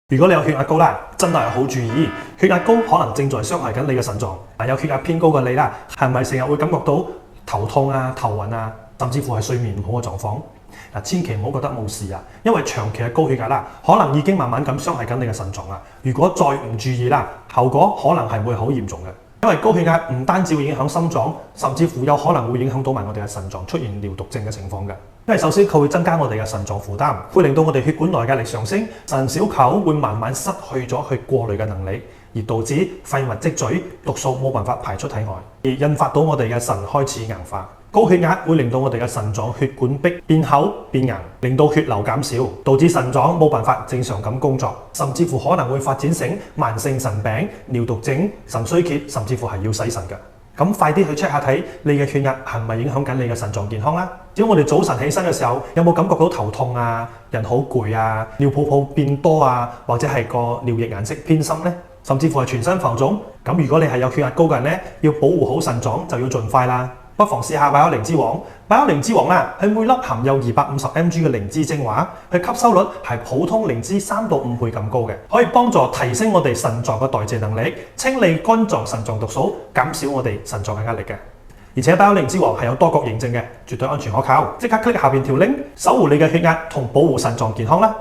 如果你有血壓高啦，真係好注意，血壓高可能正在傷害緊你嘅腎臟。有血壓偏高嘅你啦，係咪成日會感覺到頭痛啊、頭暈啊，甚至乎係睡眠唔好嘅狀況？千祈唔好覺得冇事啊，因為長期嘅高血壓啦，可能已經慢慢咁傷害緊你嘅腎臟啦。如果再唔注意啦，後果可能係會好嚴重嘅。因為高血壓唔單止會影響心臟，甚至乎有可能會影響到埋我哋嘅腎臟出現尿毒症嘅情況嘅。因為首先佢會增加我哋嘅腎臟負擔，會令到我哋血管內壓力上升，腎小球會慢慢失去咗去過濾嘅能力，而導致廢物積聚，毒素冇辦法排出體外，而引發到我哋嘅腎開始硬化。高血壓會令到我哋嘅腎臟血管壁變厚變硬，令到血流減少，導致腎臟冇辦法正常咁工作，甚至乎可能會發展成慢性腎病、尿毒症、腎衰竭，甚至乎係要洗腎嘅。咁快啲去 check 下睇你嘅血壓係咪影響緊你嘅腎臟健康啦！只要我哋早晨起身嘅時候，有冇感覺到頭痛啊、人好攰啊、尿泡泡變多啊，或者係個尿液顏色偏深呢？甚至乎係全身浮腫。咁如果你係有血壓高嘅人呢，要保護好腎臟就要盡快啦。不妨試下百優靈芝王。百優靈芝王啦，係每粒含有250mg 嘅靈芝精華，佢吸收率係普通靈芝3到5倍咁高嘅，可以幫助提升我哋腎臟嘅代謝能力，清理肝臟腎臟毒素，減少我哋腎臟嘅壓力嘅。而且百優靈芝王係有多國認證嘅，絕對安全可靠。即刻 click 下邊條 link，守護你嘅血壓同保護腎臟健康啦！